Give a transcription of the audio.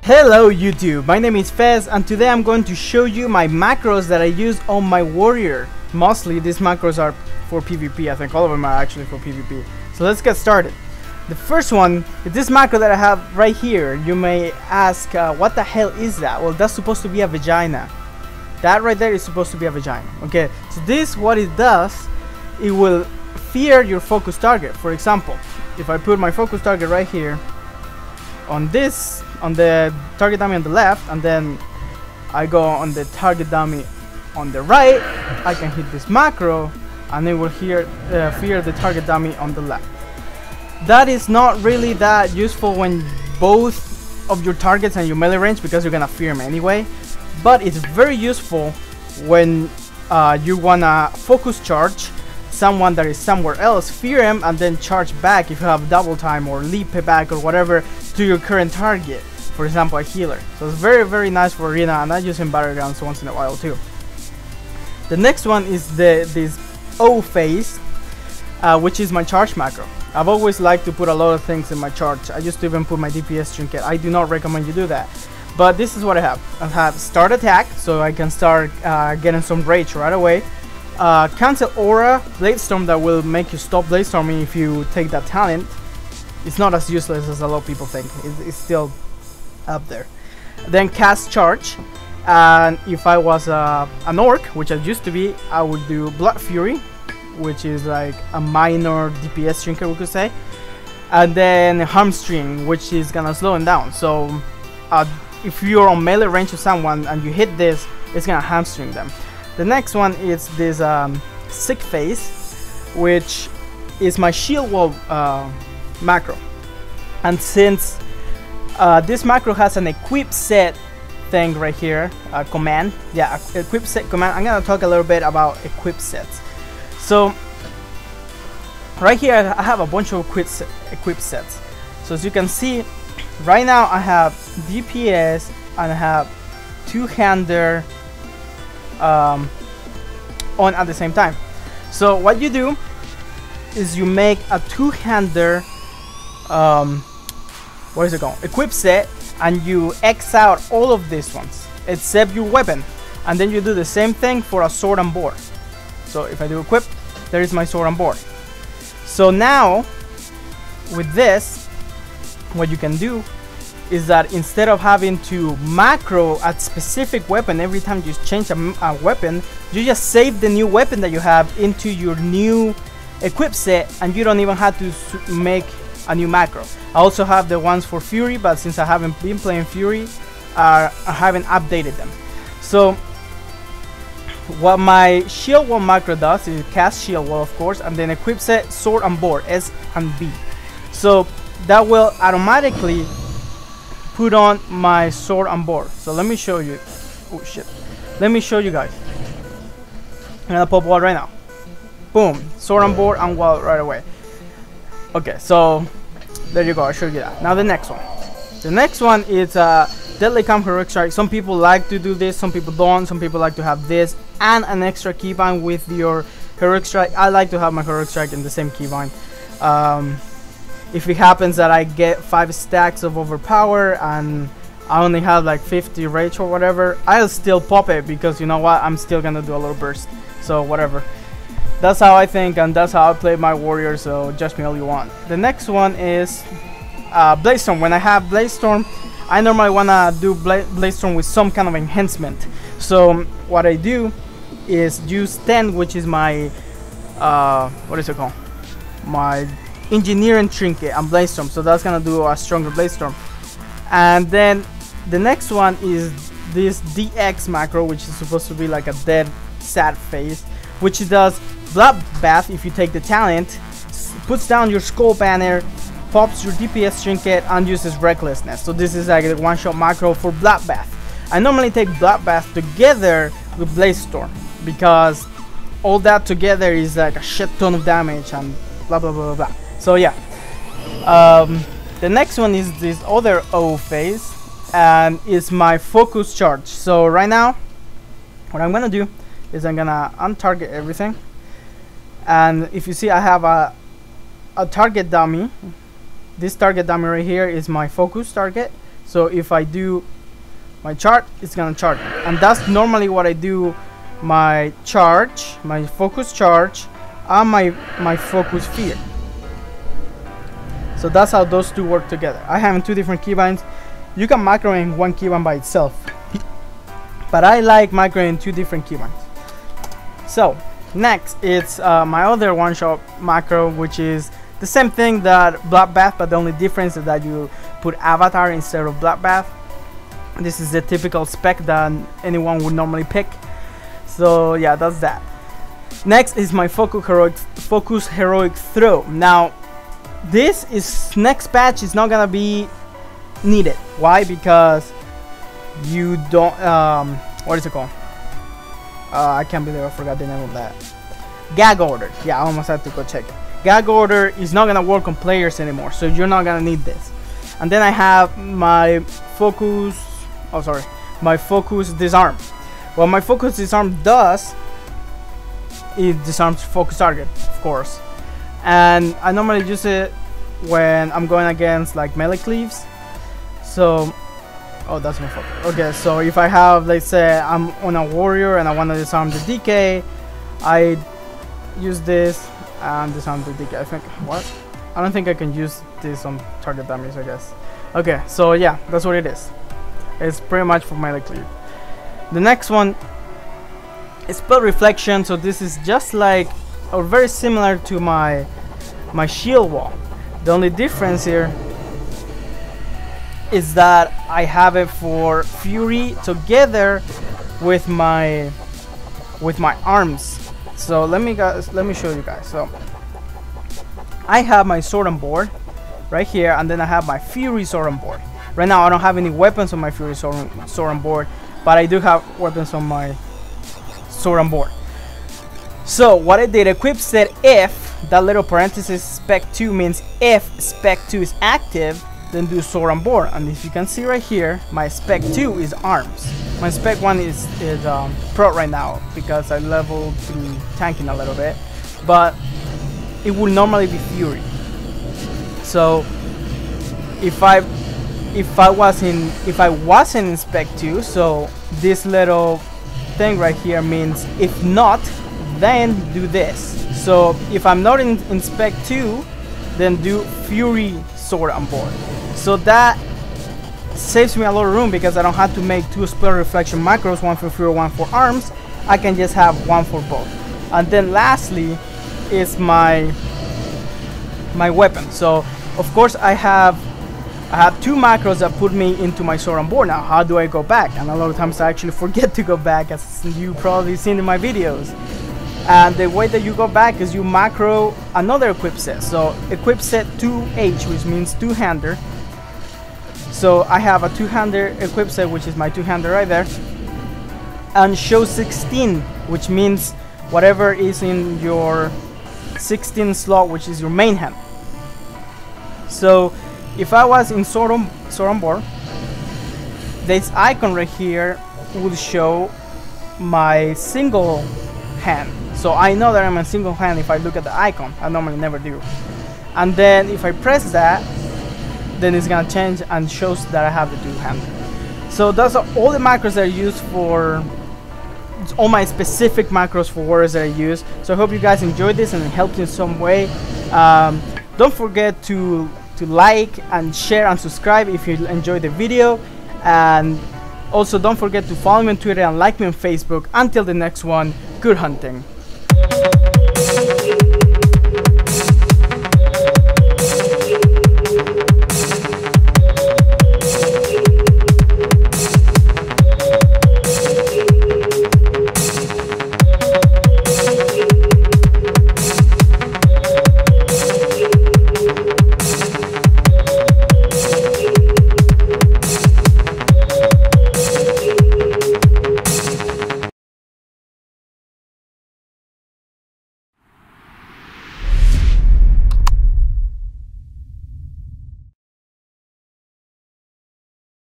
Hello YouTube, my name is Fez and today I'm going to show you my macros that I use on my warrior. Mostly these macros are for PvP, I think all of them are actually for PvP. So let's get started. The first one is this macro that I have right here. You may ask, what the hell is that? Well, that's supposed to be a vagina. That right there is supposed to be a vagina. Okay, so this, what it does, it will fear your focus target. For example, if I put my focus target right here on this, on the target dummy on the left, and then I go on the target dummy on the right, I can hit this macro and it will fear the target dummy on the left. That is not really that useful when both of your targets and your melee range, because you're gonna fear them anyway, but it's very useful when you wanna focus charge someone that is somewhere else, fear him, and then charge back if you have double time or leap back or whatever to your current target. For example, a healer. So it's very, very nice for arena, and I use in battlegrounds once in a while too. The next one is this O phase, which is my charge macro. I've always liked to put a lot of things in my charge. I used to even put my DPS trinket. I do not recommend you do that, but this is what I have. I have start attack, so I can start getting some rage right away. Cancel aura, blade storm, that will make you stop blade storming if you take that talent. It's not as useless as a lot of people think. It's still up there. Then cast charge, and if I was an orc, which I used to be, I would do blood fury, which is like a minor DPS trinket, we could say, and then hamstring, which is gonna slow him down. So if you're on melee range of someone and you hit this, it's gonna hamstring them. The next one is this sick phase, which is my shield wall macro. And since this macro has an equip set thing right here, command, yeah, equip set command, I'm gonna talk a little bit about equip sets. So right here I have a bunch of equip sets. So as you can see, right now I have DPS and I have two-hander on at the same time. So what you do is you make a two-hander what is it called, equip set, and you X out all of these ones except your weapon, and then you do the same thing for a sword and board. So if I do equip, there is my sword and board. So now with this, what you can do is that instead of having to macro a specific weapon every time you change a weapon, you just save the new weapon that you have into your new equip set, and you don't even have to make a new macro. I also have the ones for Fury, but since I haven't been playing Fury, I haven't updated them. So what my shield wall macro does is cast shield wall, of course, and then equip set sword and board, S and B. So that will automatically put on my sword and board. So let me show you. Oh shit, let me show you guys. I'm gonna pop wall right now. Boom, sword and board and wall right away. Okay, so there you go, I showed you that. Now the next one. The next one is Deadly Calm Heroic Strike. Some people like to do this, some people don't. Some people like to have this and an extra keybind with your Heroic Strike. I like to have my Heroic Strike in the same keybind. If it happens that I get 5 stacks of overpower and I only have like 50 rage or whatever, I'll still pop it, because you know what, I'm still gonna do a little burst. So whatever. That's how I think, and that's how I play my warrior, so judge me all you want. The next one is Blade Storm. When I have Blade Storm, I normally wanna do Blade Storm with some kind of enhancement. So what I do is use 10, which is my what is it called? My engineering trinket and Blade Storm. So that's gonna do a stronger Blade Storm. And then the next one is this DX macro, which is supposed to be like a dead sad phase, which does bloodbath if you take the talent, puts down your skull banner, pops your DPS trinket, and uses recklessness. So this is like a one-shot macro for bloodbath. I normally take bloodbath together with Blade Storm, because all that together is like a shit ton of damage and blah blah blah blah. So yeah, the next one is this other O phase, and it's my focus charge. So right now what I'm gonna do is I'm gonna untarget everything, and if you see, I have a target dummy. This target dummy right here is my focus target. So if I do my chart, it's gonna charge, and that's normally what I do. My charge, my focus charge, and my focus fear. So that's how those two work together. I have two different keybinds. You can macro in one keybind by itself, but I like macroing in two different keybinds. So next, it's my other one-shot macro, which is the same thing that Bloodbath, but the only difference is that you put avatar instead of Bloodbath. This is the typical spec that anyone would normally pick. So yeah, that's that. Next is my focus heroic throw. Now this is next patch is not gonna be needed. Why? Because you don't what is it called? I can't believe I forgot the name of that. Gag order. Yeah, I almost had to go check it. Gag order is not gonna work on players anymore, so you're not gonna need this. And then I have my focus, my focus disarm. What my focus disarm does, it disarms focus target, of course. And I normally use it when I'm going against like melee cleaves. So, oh, that's my focus. Okay, so if I have, let's say I'm on a warrior and I want to disarm the DK, I use this and disarm the DK. I think, what? I don't think I can use this on target damage, I guess. Okay, so yeah, that's what it is. It's pretty much for melee cleave. The next one is spell reflection. So this is just like, or very similar to my shield wall. The only difference here is that I have it for fury together with my arms. So let me show you guys. So I have my sword on board right here, and then I have my fury sword on board. Right now I don't have any weapons on my fury sword on board, but I do have weapons on my sword on board. So what I did, equip said if, that little parenthesis spec 2 means if spec 2 is active, then do sword on board. And if you can see right here, my spec 2 is arms. My spec 1 is pro right now because I leveled through tanking a little bit, but it will normally be fury. So if I wasn't in spec 2, so this little thing right here means if not, then do this. So if I'm not in spec 2, then do fury sword on board. So that saves me a lot of room because I don't have to make two spell reflection macros, one for fury, one for arms. I can just have one for both. And then lastly is my weapon. So of course I have two macros that put me into my sword on board. Now how do I go back? And a lot of times I actually forget to go back, as you probably seen in my videos. And the way that you go back is you macro another equip set. So equip set 2H, which means two-hander. So I have a two-hander equip set, which is my two-hander right there. And show 16, which means whatever is in your 16 slot, which is your main hand. So if I was in sword on board, this icon right here would show my single hand. So I know that I'm a single hand if I look at the icon. I normally never do. And then if I press that, then it's gonna change and shows that I have the two-hander. So those are all the macros that I use for, it's all my specific macros for warriors that I use. So I hope you guys enjoyed this and it helped you in some way. Don't forget to like and share and subscribe if you enjoyed the video. And also don't forget to follow me on Twitter and like me on Facebook. Until the next one, good hunting.